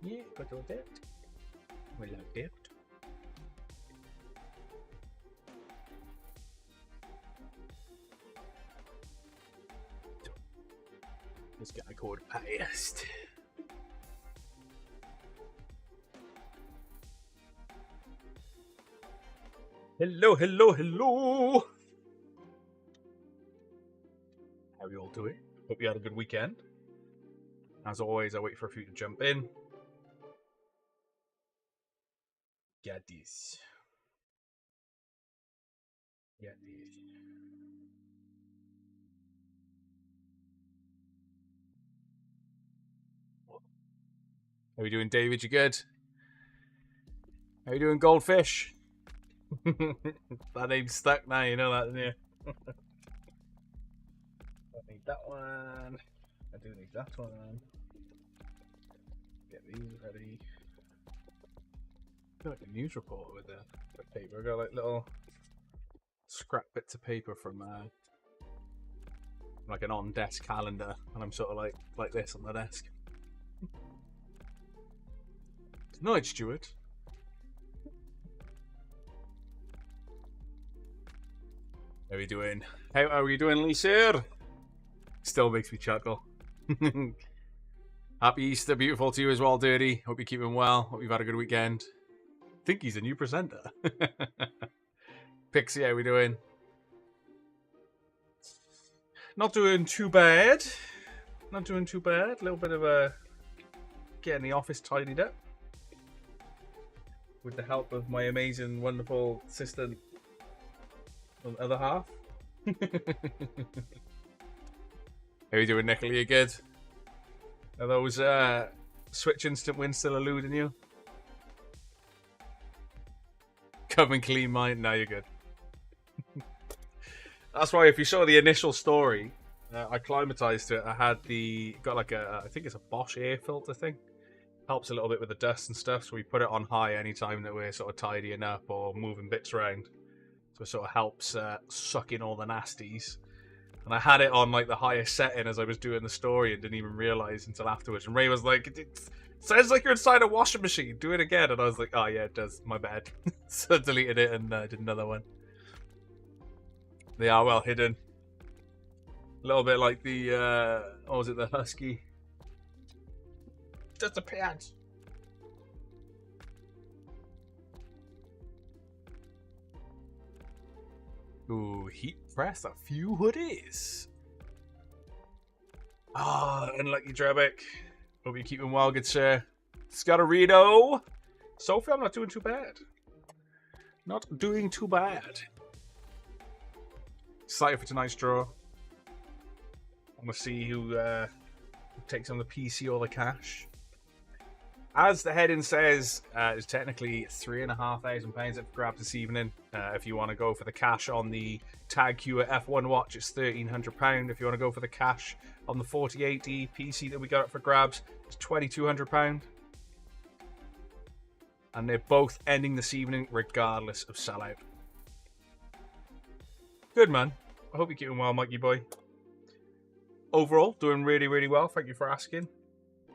Yeah, got all that. We like that. This guy called Past. Hello, hello, hello. How are you all doing? Hope you had a good weekend. As always, I wait for a few to jump in. Get this. Get this. How you doing, David? You good? How you doing, Goldfish? That name's stuck now, you know that, don't you? I need that one. I do need that one. Get these ready. I feel like a news reporter with the paper. I got like little scrap bits of paper from like an on-desk calendar, and I'm sort of like this on the desk. Night, Stuart. How are you doing? How are you doing, Lisa? Still makes me chuckle. Happy Easter, beautiful to you as well, Dirty. Hope you're keeping well. Hope you've had a good weekend. I think he's a new presenter. Pixie, how we doing? Not doing too bad. Not doing too bad. A little bit of a getting the office tidied up with the help of my amazing, wonderful assistant on the other half. How you doing, Nicola? You good? Are those Switch instant wins still eluding you? Come and clean mine. No, you're good. That's why if you saw the initial story, I climatized to it. I had got like I think it's a Bosch air filter thing. Helps a little bit with the dust and stuff, so we put it on high anytime that we're sort of tidying up or moving bits around. So it sort of helps suck in all the nasties. And I had it on like the highest setting as I was doing the story and didn't even realise until afterwards. And Ray was like, "It sounds like you're inside a washing machine. Do it again." And I was like, "Oh yeah, it does. My bad." So I deleted it and did another one. They are well hidden. A little bit like the what was it, the husky? Just a pants. Ooh, heat press a few hoodies. Ah, unlucky Drebick. Hope you're keeping well, good sir. Scotterito. Sophie, I'm not doing too bad. Not doing too bad. Excited for tonight's draw. I'm gonna see who takes on the PC or the cash. As the heading says, it's technically £3,500 up for grabs this evening. If you want to go for the cash on the Tag Heuer F1 watch, it's £1,300. If you want to go for the cash on the 4080 PC that we got up for grabs, it's £2,200. And they're both ending this evening regardless of sellout. Good, man. I hope you're keeping well, Mikey boy. Overall, doing really, really well. Thank you for asking.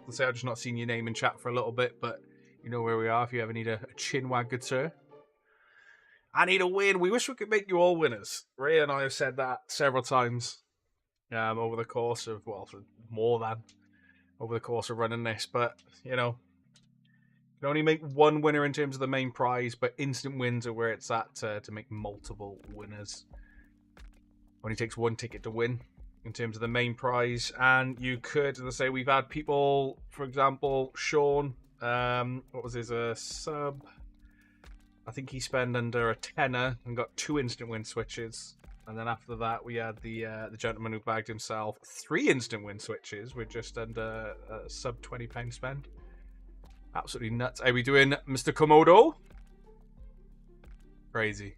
I'll say I've just not seen your name in chat for a little bit, but you know where we are if you ever need a chin wag, good sir. I need a win. We wish we could make you all winners. Ray and I have said that several times over the course of, well, more than over the course of running this, but, you know, you can only make one winner in terms of the main prize, but instant wins are where it's at to make multiple winners. Only takes one ticket to win in terms of the main prize, and you could, as I say, we've had people, for example, Sean, what was his sub? I think he spent under a tenner and got 2 instant win switches, and then after that we had the gentleman who bagged himself 3 instant win switches with just under a sub £20 spend. Absolutely nuts. How are we doing, Mr. Komodo? Crazy.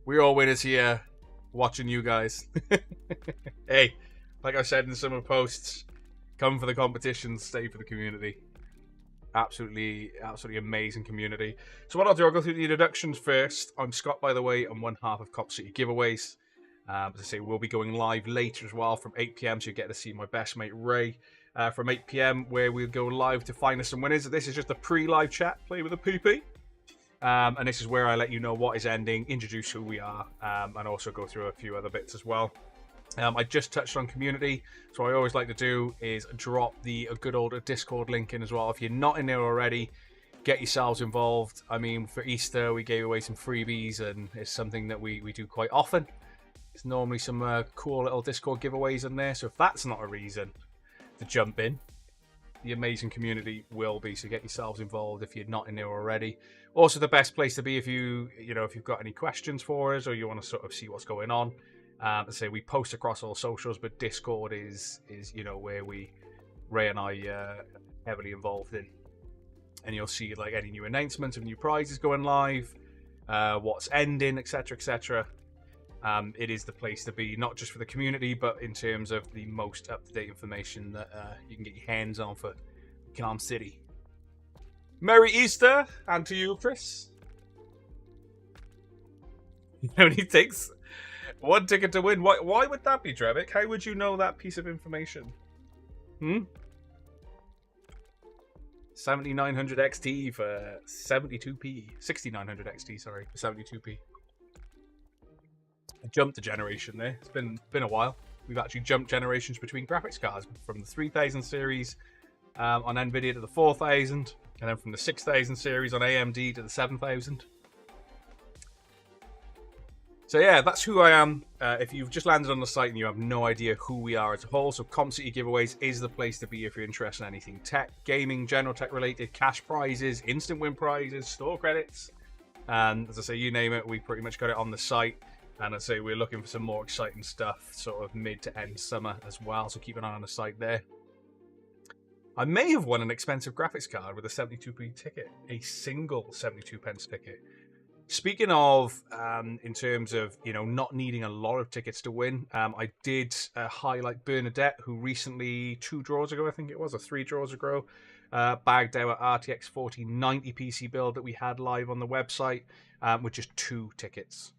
We're all winners here. Watching you guys. Hey, like I said in some of the posts, come for the competitions, stay for the community. Absolutely amazing community. So what I'll do, I'll go through the introductions first. I'm Scott, by the way. I'm one half of Cop City Giveaways. As I say, we'll be going live later as well from 8 PM, so you get to see my best mate Ray. from 8 p.m. where we'll go live to find us some winners. This is just a pre-live chat, play with a PP. And this is where I let you know what is ending, introduce who we are, and also go through a few other bits as well. I just touched on community, so what I always like to do is drop the good old Discord link in as well. If you're not in there already, get yourselves involved. I mean, for Easter, we gave away some freebies, and it's something that we do quite often. There's normally some cool little Discord giveaways in there, so if that's not a reason to jump in, the amazing community will be. So get yourselves involved if you're not in there already. Also, the best place to be if if you've got any questions for us or you want to sort of see what's going on. Let's say we post across all socials, but Discord is where Ray and I heavily involved in. And you'll see like any new announcements of new prizes going live, what's ending, etc., etc. It is the place to be, not just for the community, but in terms of the most up-to-date information that you can get your hands on for Calm City. Merry Easter, and to you, Chris. It only takes one ticket to win. Why would that be, Drevik? How would you know that piece of information? 7900 XT for 72p. 6900 XT, sorry, for 72p. I jumped a generation there. It's been a while. We've actually jumped generations between graphics cards from the 3000 series on Nvidia to the 4000, and then from the 6000 series on AMD to the 7000. So yeah, that's who I am. If you've just landed on the site and you have no idea who we are as a whole, so Calm City Giveaways is the place to be if you're interested in anything tech, gaming, general tech related, cash prizes, instant win prizes, store credits, and as I say, you name it, we pretty much got it on the site. And I say we're looking for some more exciting stuff, sort of mid to end summer as well, so keep an eye on the site there. I may have won an expensive graphics card with a 72p ticket, a single 72 pence ticket. Speaking of, in terms of, not needing a lot of tickets to win, I did highlight Bernadette, who recently, 2 draws ago, I think it was, or 3 draws ago, bagged our RTX 4090 PC build that we had live on the website, with just 2 tickets.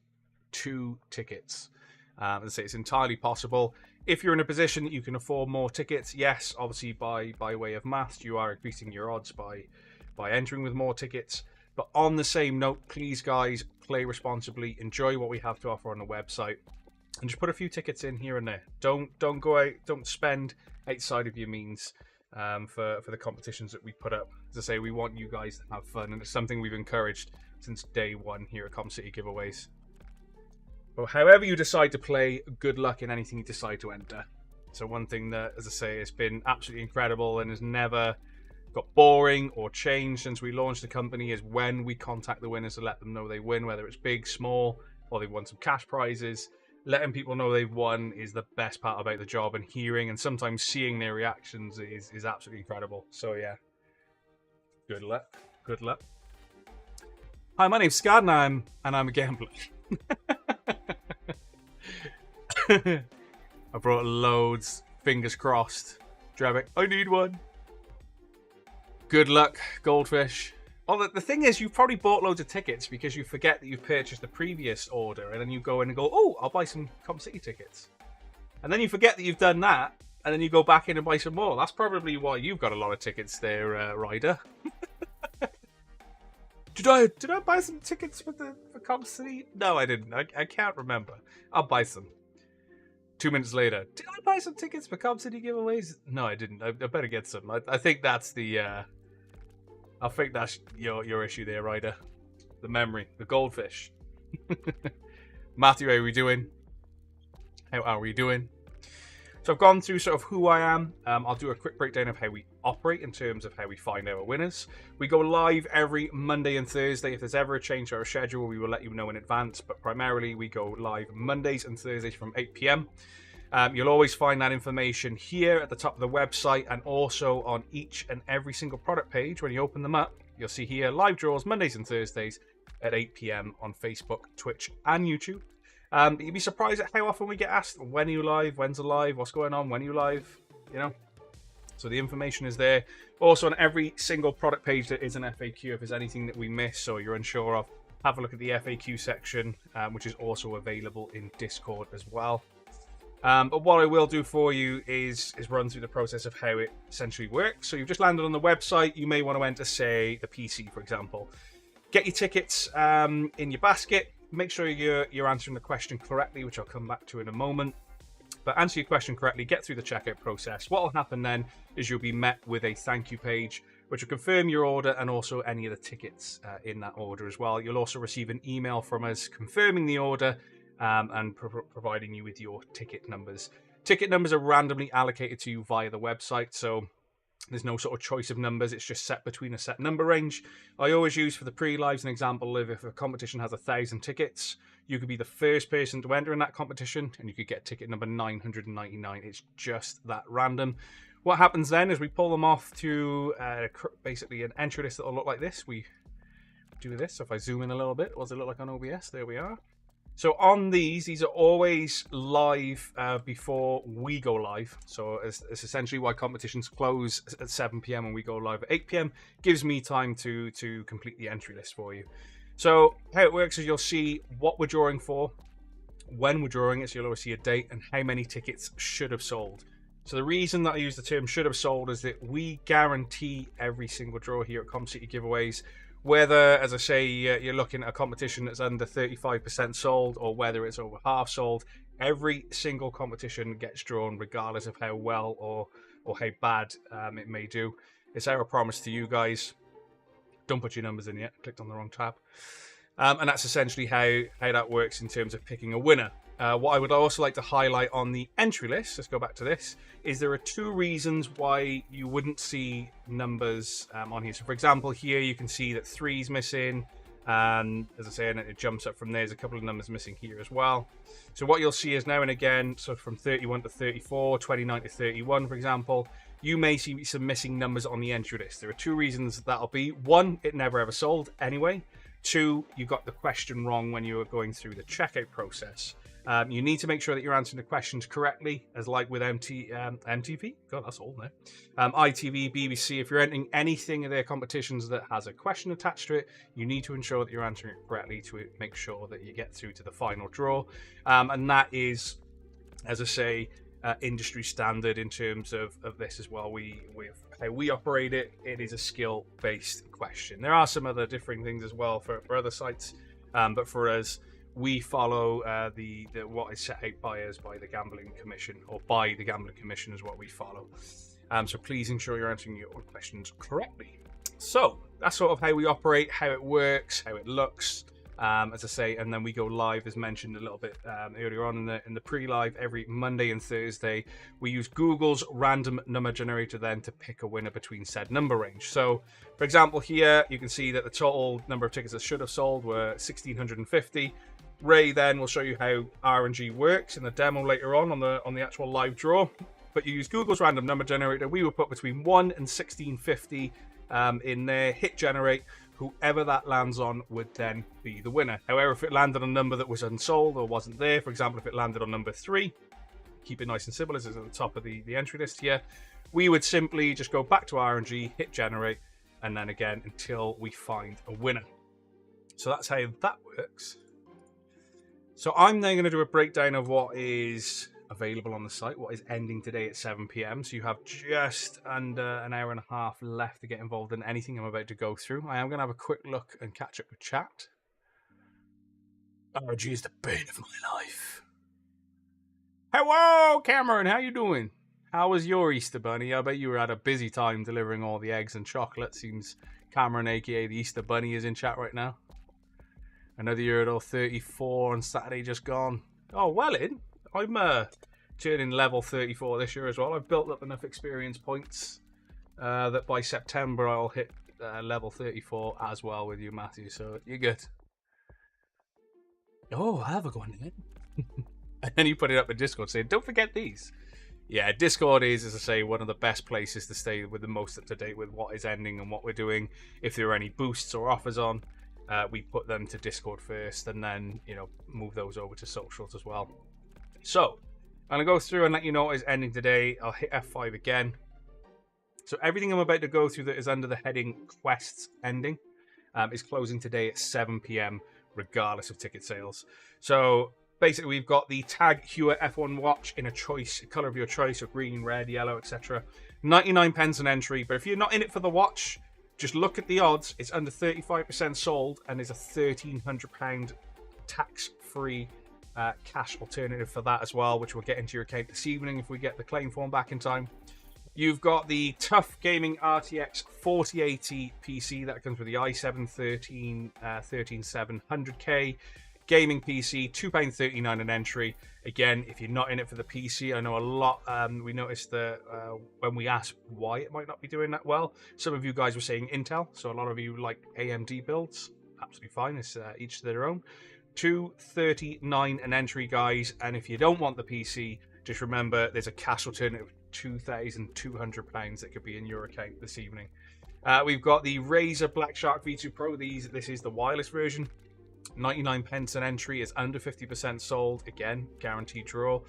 2 tickets. As I say, it's entirely possible. If you're in a position that you can afford more tickets, yes, obviously by way of maths, you are increasing your odds by entering with more tickets. But on the same note, please guys, play responsibly, enjoy what we have to offer on the website, and just put a few tickets in here and there. Don't go out, don't spend outside of your means for the competitions that we put up. As I say, we want you guys to have fun, and it's something we've encouraged since day one here at Calm City Giveaways. But however you decide to play, good luck in anything you decide to enter. So one thing that, as I say, has been absolutely incredible and has never got boring or changed since we launched the company is when we contact the winners to let them know they win, whether it's big, small, or they've won some cash prizes. Letting people know they've won is the best part about the job, and hearing and sometimes seeing their reactions is absolutely incredible. So yeah, good luck. Good luck. Hi, my name's Scott, and I'm a gambler. I brought loads. Fingers crossed. Drevik, I need one. Good luck, Goldfish. Oh, the thing is, you've probably bought loads of tickets because you forget that you've purchased the previous order, and then you go in and go, oh, I'll buy some Calm City tickets. And then you forget that you've done that, and then you go back in and buy some more. That's probably why you've got a lot of tickets there, Ryder. Did I buy some tickets for Calm City? No, I didn't. I can't remember. I'll buy some. 2 minutes later, did I buy some tickets for Calm City Giveaways? No, I didn't. I better get some. I think that's the... I think that's your issue there, Ryder. The memory. The goldfish. Matthew, how are we doing? How are we doing? So I've gone through sort of who I am. I'll do a quick breakdown of how we operate in terms of how we find our winners. We go live every Monday and Thursday. If there's ever a change to our schedule, we will let you know in advance. But primarily, we go live Mondays and Thursdays from 8 p.m. You'll always find that information here at the top of the website, and also on each and every single product page. When you open them up, you'll see here live draws Mondays and Thursdays at 8 p.m. on Facebook, Twitch, and YouTube. You'd be surprised at how often we get asked, when are you live, when's it live, what's going on, when are you live, So the information is there. Also on every single product page there is an FAQ if there's anything that we miss or you're unsure of. Have a look at the FAQ section, which is also available in Discord as well. But what I will do for you is run through the process of how it essentially works. So you've just landed on the website. You may want to enter, say, the PC, for example. Get your tickets in your basket. Make sure you're answering the question correctly, which I'll come back to in a moment. But answer your question correctly, get through the checkout process. What will happen then is you'll be met with a thank you page, which will confirm your order and also any of the tickets in that order as well. You'll also receive an email from us confirming the order and providing you with your ticket numbers. Ticket numbers are randomly allocated to you via the website, so there's no sort of choice of numbers. It's just set between a set number range. I always use for the pre-lives an example of if a competition has 1,000 tickets, you could be the first person to enter in that competition and you could get ticket number 999. It's just that random. What happens then is we pull them off to basically an entry list that will look like this. We do this. So if I zoom in a little bit, what does it look like on OBS? There we are. So on these are always live before we go live. So it's essentially why competitions close at 7 p.m. and we go live at 8 p.m. Gives me time to complete the entry list for you. So how it works is you'll see what we're drawing for, when we're drawing it, so you'll always see a date and how many tickets should have sold. So the reason that I use the term should have sold is that we guarantee every single draw here at ComCity Giveaways, whether, as I say, you're looking at a competition that's under 35% sold or whether it's over half sold, every single competition gets drawn regardless of how well or how bad it may do. It's our promise to you guys. Don't put your numbers in yet. Clicked on the wrong tab. And that's essentially how that works in terms of picking a winner. What I would also like to highlight on the entry list, let's go back to this, is there are two reasons why you wouldn't see numbers on here. So for example, here you can see that 3's missing, and as I say, and it jumps up from there. There's a couple of numbers missing here as well. So what you'll see is now and again, so from 31 to 34, 29 to 31, for example, you may see some missing numbers on the entry list. There are two reasons that'll be. One, it never ever sold anyway. Two, you got the question wrong when you were going through the checkout process. You need to make sure that you're answering the questions correctly, as like with MTV. God, that's old now. ITV, BBC, if you're entering anything in their competitions that has a question attached to it, you need to ensure that you're answering it correctly to make sure that you get through to the final draw. And that is, as I say, industry standard in terms of this as well. With how we operate it, it is a skill-based question. There are some other differing things as well for other sites, but for us, we follow the what is set out by us by the Gambling Commission, or by the Gambling Commission is what we follow. So please ensure you're answering your questions correctly. So that's sort of how we operate, how it works, how it looks. As I say, and then we go live, as mentioned a little bit earlier on in the pre-live, every Monday and Thursday. We use Google's random number generator then to pick a winner between said number range. So, for example, here you can see that the total number of tickets that should have sold were 1,650. Ray then will show you how RNG works in the demo later on the actual live draw. But you use Google's random number generator. We will put between 1 and 1,650 in there, hit generate. Whoever that lands on would then be the winner. However, if it landed on a number that was unsold or wasn't there, for example, if it landed on number 3, keep it nice and simple as it's at the top of the entry list here, we would simply just go back to RNG, hit generate, and then again until we find a winner. So that's how that works. So I'm then going to do a breakdown of what is available on the site, what is ending today at 7 p.m. So you have just under an hour and a half left to get involved in anything I'm about to go through. I am going to have a quick look and catch up with chat. RNG is the bane of my life. Hello, Cameron. How you doing? How was your Easter Bunny? I bet you were at a busy time delivering all the eggs and chocolate. Seems Cameron, aka the Easter Bunny, is in chat right now. Another Euro 34 on Saturday just gone. Oh, well in. I'm turning level 34 this year as well. I've built up enough experience points that by September I'll hit level 34 as well with you, Matthew. So you're good. Oh, I have a go on it. And then you put it up in Discord saying, don't forget these. Yeah, Discord is, as I say, one of the best places to stay with the most up to date with what is ending and what we're doing. If there are any boosts or offers on, we put them to Discord first and then, move those over to socials as well. So, I'm going to go through and let you know what is ending today. I'll hit F5 again. So everything I'm about to go through that is under the heading Quests ending is closing today at 7 p.m. regardless of ticket sales. So Basically, we've got the Tag Heuer F1 watch in a color of your choice, of green, red, yellow, etc. 99 pence an entry. But if you're not in it for the watch, just look at the odds. It's under 35% sold, and there's a £1,300 tax-free cash alternative for that as well, which we'll get into your account this evening if we get the claim form back in time. You've got the TUF Gaming RTX 4080 PC that comes with the i7 13700K gaming PC, £2.39 an entry. Again, if you're not in it for the PC, I know a lot. We noticed that when we asked why it might not be doing that well, some of you guys were saying Intel, so a lot of you like AMD builds. Absolutely fine. It's each to their own. £239 an entry, guys. And if you don't want the PC, just remember there's a cash alternative. £2,200 that could be in your account this evening. We've got the Razer Black Shark V2 Pro. This is the wireless version. 99 pence an entry, is under 50% sold. Again, guaranteed draw.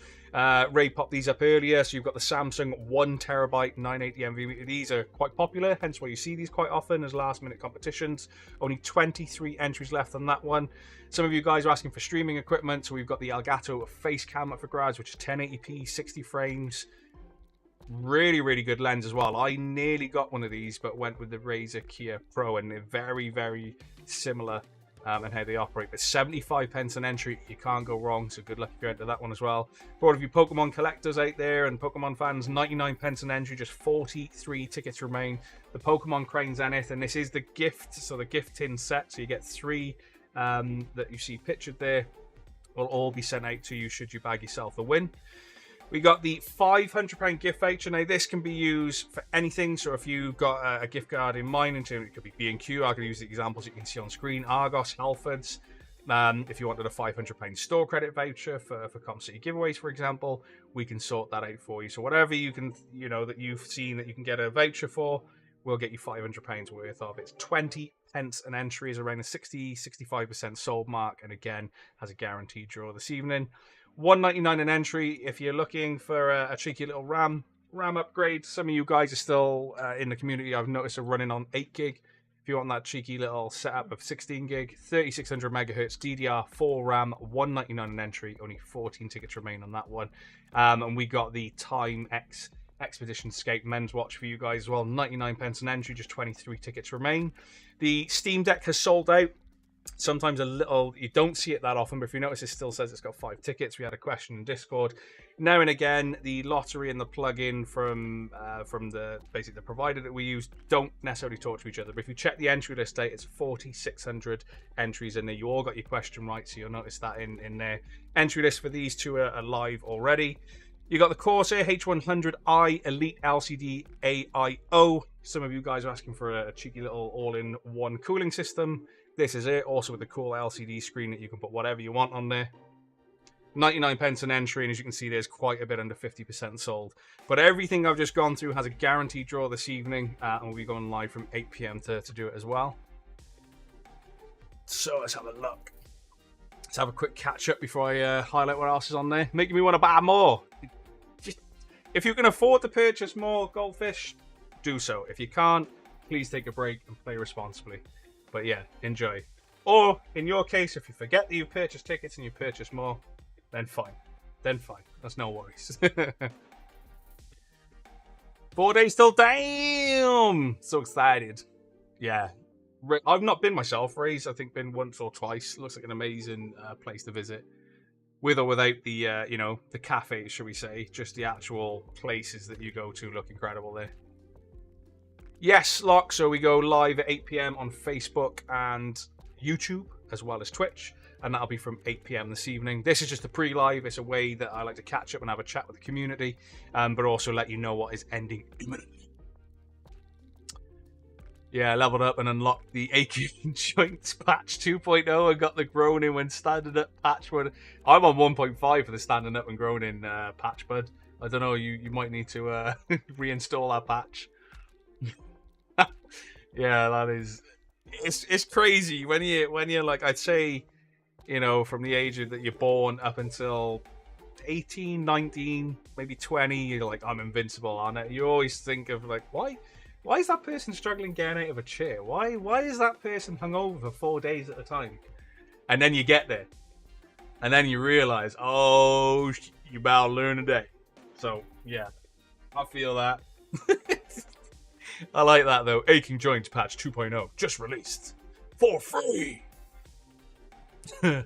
Ray popped these up earlier. So you've got the Samsung 1TB 980 NVMe. These are quite popular, hence why you see these quite often as last minute competitions. Only 23 entries left on that one. Some of you guys are asking for streaming equipment, so we've got the Elgato Facecam up for grabs, which is 1080p, 60 frames. Really, really good lens as well. I nearly got one of these, but went with the Razer Kia Pro, and they're very, very similar and how they operate. But 75 pence an entry, you can't go wrong, so good luck if you're into that one as well. For all of you Pokemon collectors out there and Pokemon fans, 99 pence an entry, just 43 tickets remain. The Pokemon Crane Zenith, and this is the gift, so the gift tin set, so you get 3 that you see pictured there, will all be sent out to you should you bag yourself the win. We got the £500 gift voucher. Now, this can be used for anything. So if you've got a gift card in mind, it could be B&Q. I can use the examples you can see on screen. Argos, Halfords. If you wanted a £500 store credit voucher for Comp City giveaways, for example, we can sort that out for you. So whatever you can, that you've seen that you can get a voucher for, we'll get you £500 worth of. It's 20 pence an entry, is around a 65% sold mark, and again, has a guaranteed draw this evening. $199 an entry if you're looking for a cheeky little RAM upgrade. Some of you guys are still in the community, I've noticed, are running on 8 gig. If you want that cheeky little setup of 16 gig, 3600 megahertz DDR4 RAM, $199 an entry. Only 14 tickets remain on that one. And we got the Time X Expedition Escape men's watch for you guys as well. 99 pence an entry, just 23 tickets remain. The Steam Deck has sold out. Sometimes you don't see it that often, but if you notice, it still says it's got 5 tickets. We had a question in Discord. Now and again, the lottery and the plugin from basically the provider that we use don't necessarily talk to each other. But if you check the entry list date, it's 4,600 entries in there. You all got your question right, so you'll notice that in there. Entry list for these two are live already. You got the Corsair H100i Elite LCD AIO. Some of you guys are asking for a cheeky little all-in-one cooling system. This is it, also with the cool LCD screen that you can put whatever you want on there. 99 pence an entry, and as you can see, there's quite a bit under 50% sold. But everything I've just gone through has a guaranteed draw this evening, and we'll be going live from 8 PM to do it as well. So let's have a look. Let's have a quick catch up before I highlight what else is on there. Making me want to buy more. Just, if you can afford to purchase more Goldfish, do so. If you can't, please take a break and play responsibly. But yeah, enjoy. Or, in your case, if you forget that you've purchased tickets and you purchase more, then fine. That's no worries. 4 days till, damn! So excited. Yeah. I've not been myself. Ray's, I think, been once or twice. Looks like an amazing place to visit. With or without the, the cafes, shall we say. Just the actual places that you go to look incredible there. Yes, Lock, so we go live at 8 PM on Facebook and YouTube, as well as Twitch, and that'll be from 8 PM this evening. This is just a pre-live. It's a way that I like to catch up and have a chat with the community, but also let you know what is ending imminently. Yeah, leveled up and unlocked the aching joints patch 2.0 and got the groaning when standing up patch. I'm on 1.5 for the standing up and groaning patch, bud. I don't know, you might need to reinstall that patch. Yeah, that is, it's crazy when you're like, I'd say, from the age that you're born up until 18, 19, maybe 20, you're like, I'm invincible on it. You always think of like, why is that person struggling getting out of a chair? Why is that person hungover for 4 days at a time? And then you get there, And then you realize, oh, you about to learn today. So, yeah, I feel that. I like that, though. Aching Joints patch 2.0 just released for free. I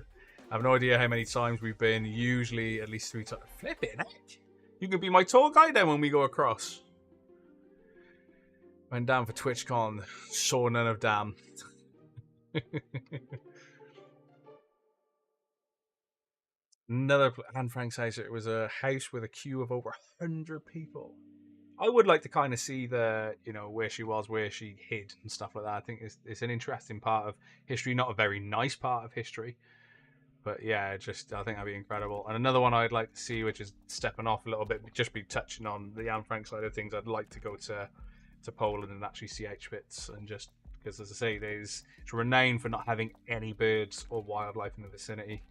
have no idea how many times we've been. Usually at least 3 times. Flipping heck. You can be my tour guide then when we go across. Went down for TwitchCon. Saw none of damn. Another Anne Frank's house. It was a house with a queue of over 100 people. I would like to kind of see the, where she was, where she hid and stuff like that. I think it's an interesting part of history, not a very nice part of history. But yeah, I think that'd be incredible. And another one I'd like to see, which is stepping off a little bit, just be touching on the Anne Frank side of things. I'd like to go to Poland and actually see Auschwitz, and just because, as I say, it's renowned for not having any birds or wildlife in the vicinity.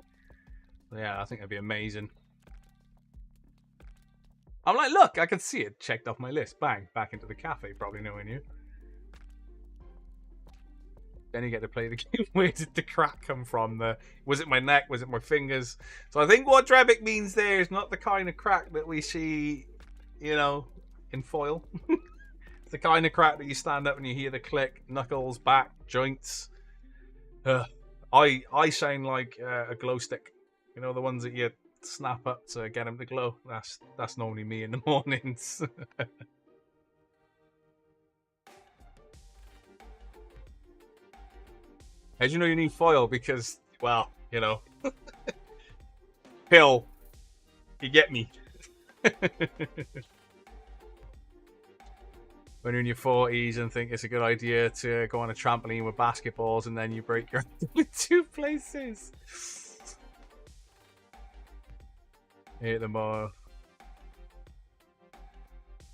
Yeah, I think that'd be amazing. I'm like, look, I can see it checked off my list. Bang, back into the cafe, probably knowing you. Then you get to play the game. Where did the crack come from? Was it my neck? Was it my fingers? So I think what Drebic means there is not the kind of crack that we see, in foil. It's the kind of crack that you stand up and you hear the click, knuckles, back, joints. I sound like a glow stick. The ones that you snap up to get them to glow. That's normally me in the mornings. How do you know you need foil? Because, well, Hill, you get me. When you're in your 40s and think it's a good idea to go on a trampoline with basketballs and then you break your ankle in 2 places. Hit them all.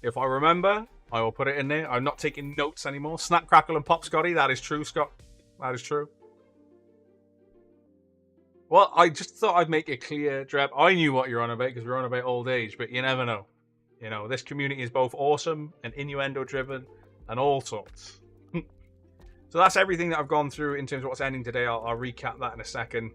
If I remember, I will put it in there. I'm not taking notes anymore. Snap, crackle, and pop, Scotty. That is true, Scott. That is true. Well, I just thought I'd make it clear, Dreb. I knew what you're on about because we're on about old age, but you never know. This community is both awesome and innuendo-driven and all sorts. So that's everything that I've gone through in terms of what's ending today. I'll recap that in a second.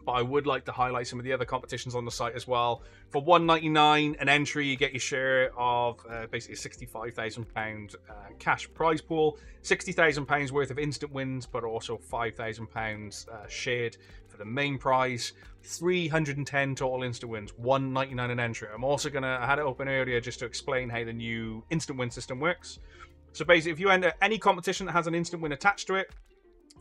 But I would like to highlight some of the other competitions on the site as well. For $1.99 an entry, you get your share of basically a £65,000 cash prize pool, £60,000 worth of instant wins, but also £5,000 shared for the main prize. 310 total instant wins, $1.99 an entry. I had it open earlier just to explain how the new instant win system works. So basically, if you enter any competition that has an instant win attached to it,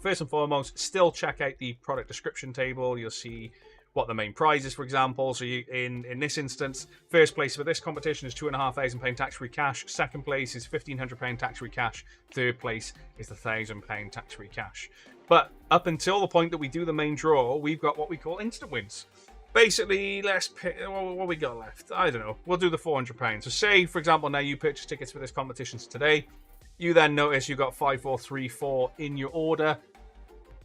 first and foremost, still check out the product description table. You'll see what the main prize is, for example. So in this instance, first place for this competition is £2,500 tax-free cash. Second place is £1,500 tax-free cash. Third place is the £1,000 tax-free cash. But up until the point that we do the main draw, we've got what we call instant wins. Basically, let's pick what we got left. I don't know. We'll do the £400. So say, for example, now you purchase tickets for this competition today. You then notice you got 5434 in your order.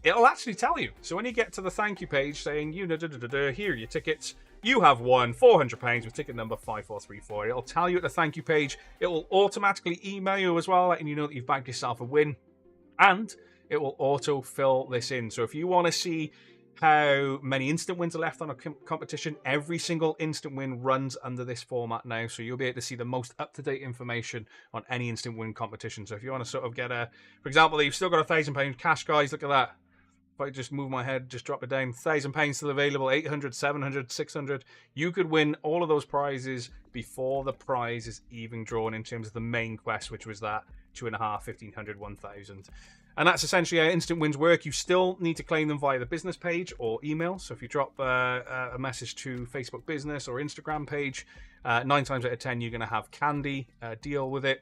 It'll actually tell you. So when you get to the thank you page saying, here are your tickets, you have won £400 with ticket number 5434. It'll tell you at the thank you page. It will automatically email you as well, letting you know that you've bagged yourself a win. And it will auto fill this in. So if you want to see how many instant wins are left on a competition, every single instant win runs under this format now. So you'll be able to see the most up-to-date information on any instant win competition. So if you want to sort of get for example, you've still got £1,000 cash, guys. Look at that. If I just move my head, just drop it down, £1,000 still available, 800, 700, 600. You could win all of those prizes before the prize is even drawn in terms of the main quest, which was that 2.5, 1,500, 1,000. And that's essentially how instant wins work. You still need to claim them via the business page or email. So if you drop a message to Facebook business or Instagram page, 9 times out of 10, you're going to have Candy deal with it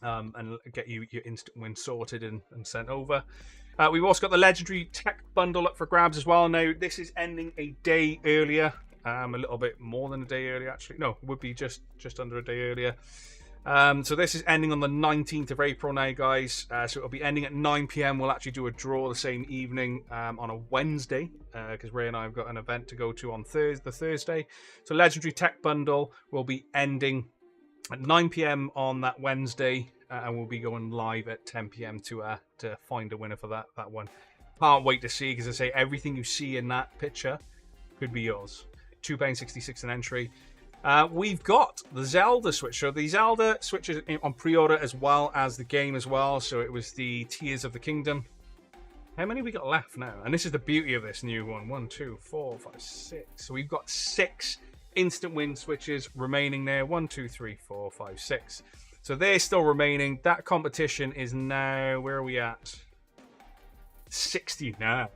and get you your instant win sorted and sent over. We've also got the legendary tech bundle up for grabs as well. Now, this is ending a day earlier. A little bit more than a day earlier, actually. No, it would be just under a day earlier. So this is ending on the 19th of April now, guys. So it'll be ending at 9 p.m. We'll actually do a draw the same evening on a Wednesday, because Ray and I have got an event to go to on the Thursday. So Legendary Tech Bundle will be ending at 9 p.m. on that Wednesday, and we'll be going live at 10 p.m. to find a winner for that one. Can't wait to see, because I say everything you see in that picture could be yours. £2.66 an entry. We've got the Zelda Switch. So the Zelda Switch is on pre-order as well as the game as well. So it was the Tears of the Kingdom. How many we got left now? And this is the beauty of this new one. 1, 2, 4, 5, 6. So we've got 6 instant win switches remaining there. 1, 2, 3, 4, 5, 6. So they're still remaining. That competition is now, where are we at? 60 now.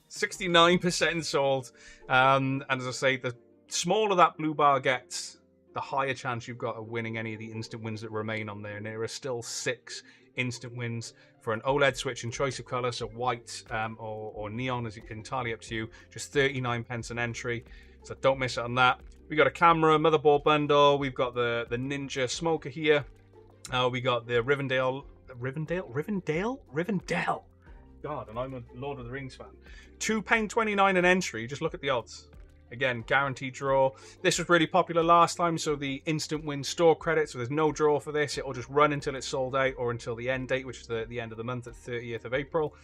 69% sold. And as I say, the smaller that blue bar gets, the higher chance you've got of winning any of the instant wins that remain on there. And there are still 6 instant wins for an OLED Switch in choice of colour, so white or neon is entirely up to you. Just 39p an entry, so don't miss it on that. We got a camera, motherboard bundle. We've got the Ninja smoker here. We got the Rivendell. God, and I'm a Lord of the Rings fan. £2.29 an entry. Just look at the odds. Again, guaranteed draw. This was really popular last time, so the instant win store credit, so there's no draw for this. It'll just run until it's sold out or until the end date, which is the end of the month at 30th of April.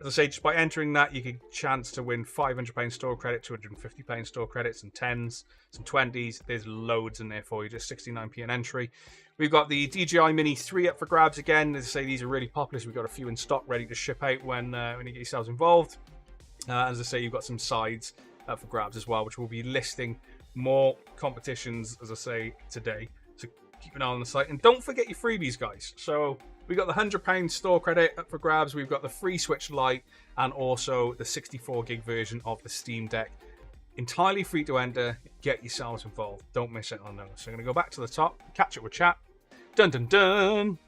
As I say, just by entering that, you get a chance to win £500 store credit, £250 store credits, some 10s, some 20s. There's loads in there for you, just 69p an entry. We've got the DJI Mini 3 up for grabs again. As I say, these are really popular, so we've got a few in stock ready to ship out when you get yourselves involved. As I say, you've got some sides for grabs as well, which will be listing more competitions, as I say, today. So keep an eye on the site. And don't forget your freebies, guys. So we got the £100 store credit up for grabs. We've got the free Switch Lite and also the 64 gig version of the Steam Deck. Entirely free to enter. Get yourselves involved. Don't miss it on those. So I'm going to go back to the top, catch up with chat. Dun dun dun.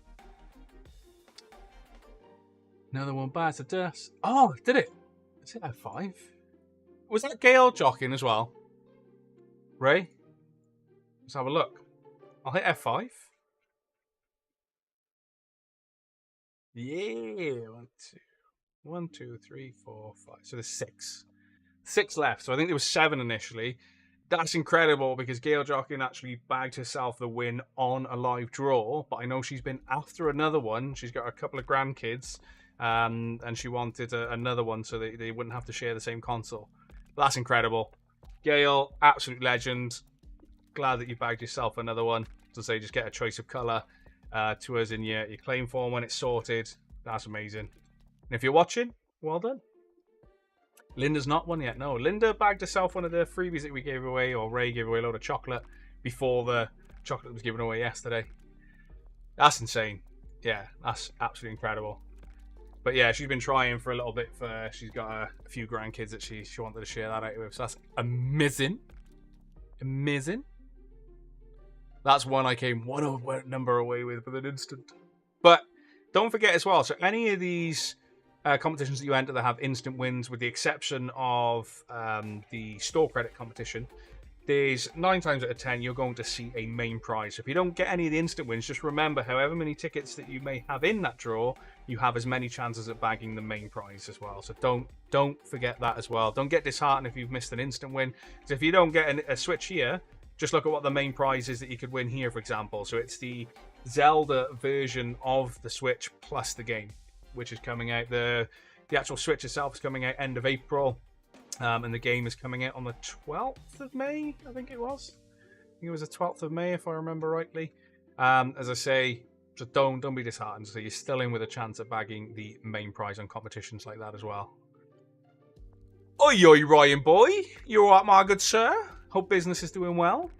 Another one bites the dust. Oh, did it? Is it F5? Was that Gale jockeying as well? Ray? Let's have a look. I'll hit F5. Yeah. 1, 2, 3, 4, 5. So there's 6. 6 left. So I think there was 7 initially. That's incredible because Gale Jockeying actually bagged herself the win on a live draw. But I know she's been after another one. She's got a couple of grandkids. And she wanted another one so they wouldn't have to share the same console. That's incredible. Gale, absolute legend. Glad that you bagged yourself another one. To say, just get a choice of colour to us in your claim form when it's sorted. That's amazing. And if you're watching, well done. Linda's not one yet. No, Linda bagged herself one of the freebies that we gave away, or Ray gave away a load of chocolate before the chocolate was given away yesterday. That's insane. Yeah, that's absolutely incredible. But yeah, she's been trying for a little bit. She's got a few grandkids that she wanted to share that out with. So that's amazing. Amazing. That's one I came one number away with an instant. But don't forget as well, so any of these competitions that you enter that have instant wins, with the exception of the store credit competition, there's 9 times out of 10 you're going to see a main prize. So if you don't get any of the instant wins, just remember, however many tickets that you may have in that draw, you have as many chances at bagging the main prize as well. So don't forget that as well. Don't get disheartened if you've missed an instant win. So if you don't get a Switch here, just look at what the main prize is that you could win here, for example. So it's the Zelda version of the Switch plus the game, which is coming out. The actual Switch itself is coming out end of April. And the game is coming out on the 12th of May, I think it was. I think it was the 12th of May, if I remember rightly. As I say, so don't be disheartened. So you're still in with a chance at bagging the main prize on competitions like that as well. Oi, oi, Ryan boy. You alright, my good sir? Hope business is doing well.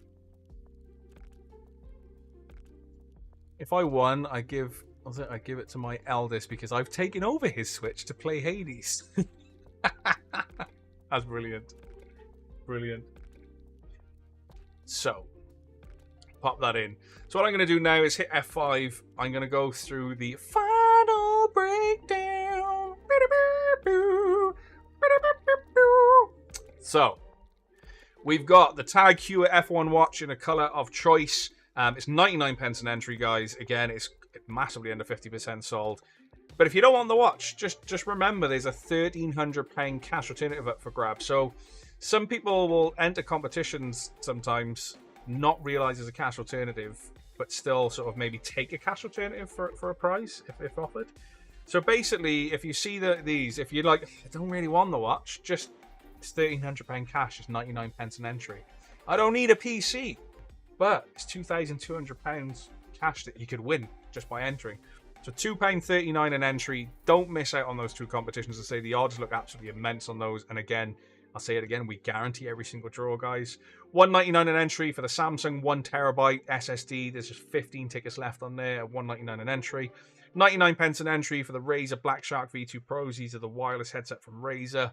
If I won, I give it to my eldest because I've taken over his Switch to play Hades. That's brilliant. Brilliant. So, pop that in. So what I'm going to do now is hit F5. I'm going to go through the final breakdown. So, we've got the Tag Heuer F1 watch in a colour of choice. It's 99p an entry, guys. Again, it's massively under 50% sold. But if you don't want the watch, just remember there's a £1,300 cash alternative up for grabs. So some people will enter competitions sometimes, not realise there's a cash alternative, but still sort of maybe take a cash alternative for a prize if offered. So basically, if you see these, if you're like, I don't really want the watch, just It's £1,300 cash. It's 99 pence an entry. I don't need a PC, but it's £2,200 cash that you could win just by entering. So £2.39 an entry. Don't miss out on those two competitions. I say the odds look absolutely immense on those. And again, I'll say it again, we guarantee every single draw, guys. $1.99 an entry for the Samsung 1TB SSD. There's just 15 tickets left on there at $1.99 an entry. 99 pence an entry for the Razer Black Shark V2 Pros. These are the wireless headset from Razer.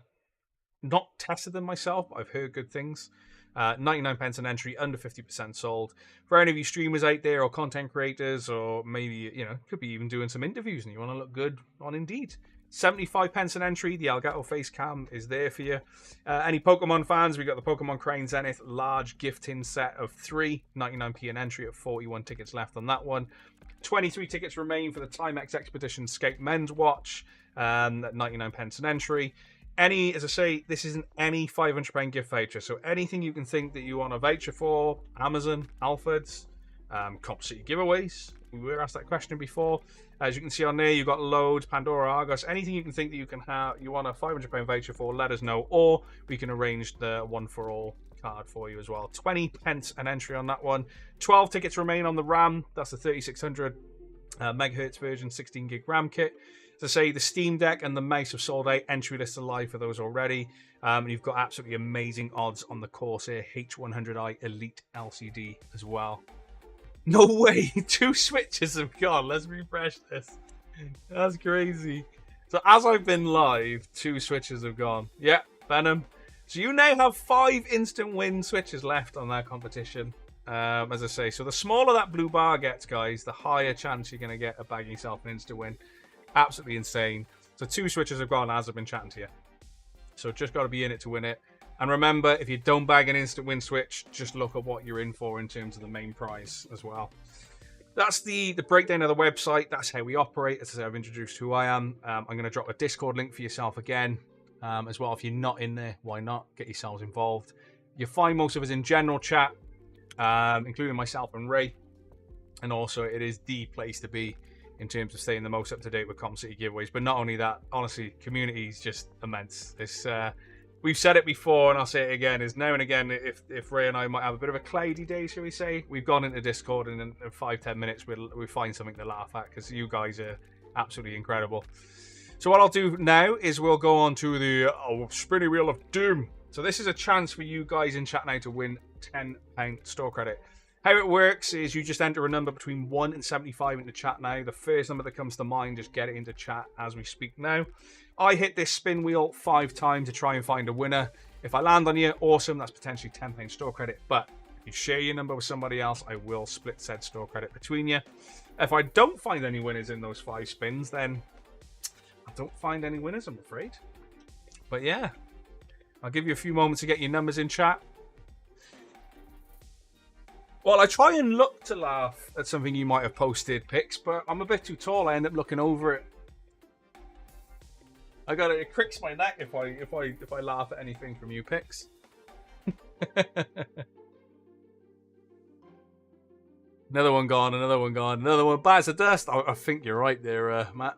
Not tested them myself, but I've heard good things. 99 pence an entry, under 50% sold. For any of you streamers out there or content creators, or maybe, could be even doing some interviews and you want to look good on Indeed. 75 pence an entry. The Elgato face cam is there for you. Any Pokemon fans, we got the Pokemon Crown Zenith large gift tin set of 3. 99p an entry at 41 tickets left on that one. 23 tickets remain for the Timex Expedition Skate Men's Watch at 99 pence an entry. Any, as I say, this isn't any £500 gift voucher. So anything you can think that you want a voucher for, Amazon, Alfords, Comp City giveaways. We were asked that question before. As you can see on there, you've got loads, Pandora, Argos, anything you can think that you can have, you want a £500 voucher for, let us know, or we can arrange the one for all card for you as well. 20 pence an entry on that one. 12 tickets remain on the RAM. That's the 3600 megahertz version, 16 gig RAM kit. To say the Steam Deck and the mouse have sold out. Entry lists are live for those already. And you've got absolutely amazing odds on the Corsair H100i Elite LCD as well. No way! 2 switches have gone. Let's refresh this. That's crazy. So as I've been live, 2 switches have gone. Yeah, Venom. So you now have 5 instant win switches left on that competition. As I say, so the smaller that blue bar gets, guys, the higher chance you're going to get of bagging yourself an instant win. Absolutely insane. So 2 switches have gone as I've been chatting to you. So just got to be in it to win it. And remember, if you don't bag an instant win switch, just look at what you're in for in terms of the main prize as well. That's the breakdown of the website. That's how we operate. As I say, I've introduced who I am. I'm going to drop a Discord link for yourself again as well. If you're not in there, why not? Get yourselves involved. You'll find most of us in general chat, including myself and Ray. And also, it is the place to be in terms of staying the most up to date with Comp City giveaways. But not only that, honestly, community is just immense. It's we've said it before, and I'll say it again, is now and again, if Ray and I might have a bit of a cloudy day, shall we say, we've gone into Discord, and in 5-10 minutes we'll find something to laugh at, because you guys are absolutely incredible. So what I'll do now is we'll go on to the spinny wheel of doom. So this is a chance for you guys in chat now to win £10 store credit. How it works is you just enter a number between 1 and 75 into chat now. The first number that comes to mind, just get it into chat as we speak now. I hit this spin wheel 5 times to try and find a winner. If I land on you, awesome. That's potentially £10 store credit. But if you share your number with somebody else, I will split said store credit between you. If I don't find any winners in those 5 spins, then I don't find any winners, I'm afraid. But yeah, I'll give you a few moments to get your numbers in chat. Well, I try and look to laugh at something you might have posted, Pix, but I'm a bit too tall. I end up looking over it. It cricks my neck if I laugh at anything from you, Pix. Another one gone, another one gone, another one bites of dust. I think you're right there, Matt.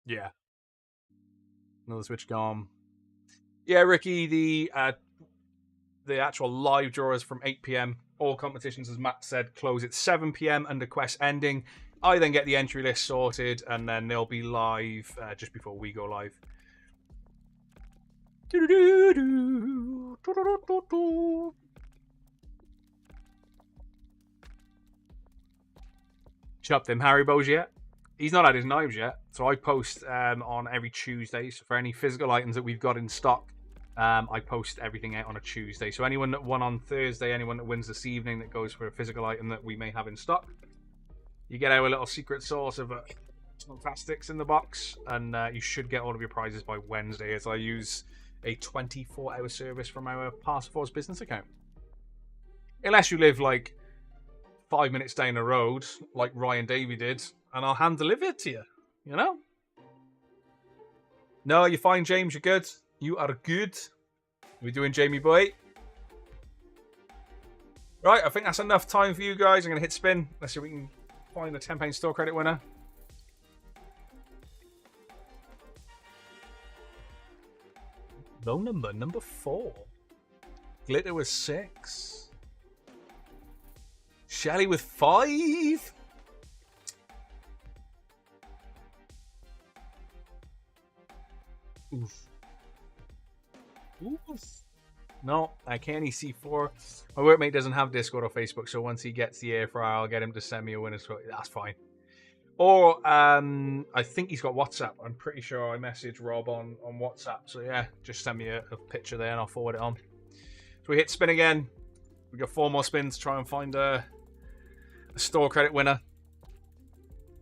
Yeah. Another switch gone. Yeah, Ricky, the actual live drawers from 8 PM. All competitions, as Matt said, close at 7 PM under quest ending. I then get the entry list sorted, and then they'll be live just before we go live. Chopped them Haribos yet? He's not had his knives yet, so I post on every Tuesday. So for any physical items that we've got in stock, I post everything out on a Tuesday. So anyone that won on Thursday, anyone that wins this evening that goes for a physical item that we may have in stock, you get our little secret sauce of Fantastics in the box, and you should get all of your prizes by Wednesday, as I use a 24-hour service from our Parcel business account. Unless you live like 5 minutes down the road, like Ryan Davey did, and I'll hand deliver it to you, you know? No, you're fine, James, you're good. You are good. We're doing Jamie Boy. Right, I think that's enough time for you guys. I'm going to hit spin. Let's see if we can find the £10 store credit winner. Low number 4. Glitter with 6. Shelly with 5. Oof. Oof. No, I can't see 4. My workmate doesn't have Discord or Facebook, so once he gets the air fryer, I'll get him to send me a winner's quote. That's fine. Or I think he's got WhatsApp. I'm pretty sure I messaged Rob on WhatsApp. So yeah, just send me a picture there and I'll forward it on. So we hit spin again. We got 4 more spins to try and find a store credit winner.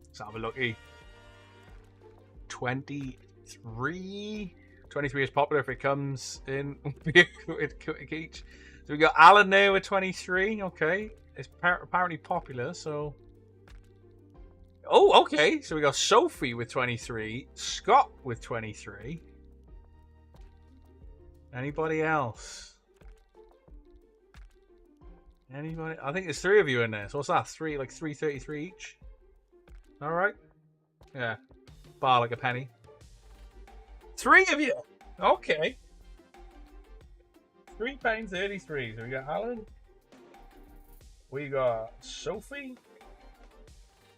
Let's have a looky. 23. 23 is popular if it comes in with each. So we got Alan there with 23. Okay, it's apparently popular. So, oh, okay. So we got Sophie with 23, Scott with 23. Anybody else? Anybody? I think there's 3 of you in there. So what's that? 3, like 333 each. All right. Yeah. Bar like a penny. 3 of you. Okay. £3.33. So we got Alan. We got Sophie.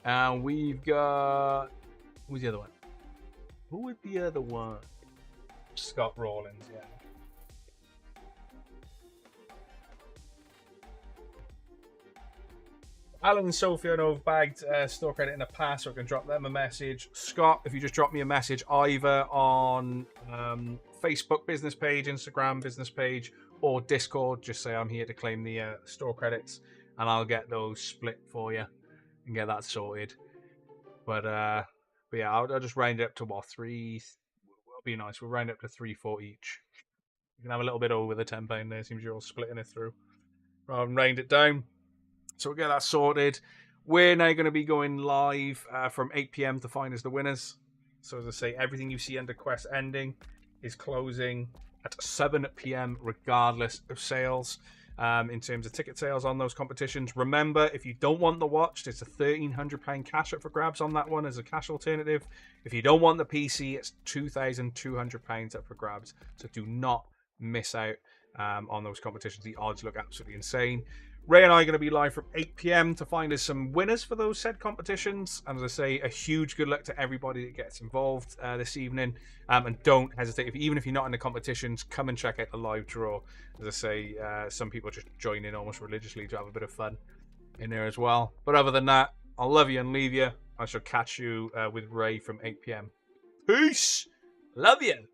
And we've got... Who's the other one? Who would the other one? Scott Rawlins, yeah. Alan and Sophie, I know, have bagged store credit in the past, so I can drop them a message. Scott, if you just drop me a message either on Facebook business page, Instagram business page, or Discord, just say I'm here to claim the store credits, and I'll get those split for you and get that sorted. But yeah, I'll just round it up to what, 3? It'll be nice. We'll round it up to 3-4 each. You can have a little bit over the £10 there. Seems you're all splitting it through rather than round it down. So we'll get that sorted. We're now going to be going live from 8 p.m. to find us the winners. So as I say, everything you see under Quest Ending is closing at 7 p.m. regardless of sales. In terms of ticket sales on those competitions, remember, if you don't want the watch, there's a £1,300 cash up for grabs on that one as a cash alternative. If you don't want the PC, it's £2,200 up for grabs. So do not miss out on those competitions. The odds look absolutely insane. Ray and I are going to be live from 8 p.m. to find us some winners for those said competitions. And as I say, a huge good luck to everybody that gets involved this evening. And don't hesitate, even if you're not in the competitions, come and check out the live draw. As I say, some people just join in almost religiously to have a bit of fun in there as well. But other than that, I'll love you and leave you. I shall catch you with Ray from 8 p.m. Peace! Love you!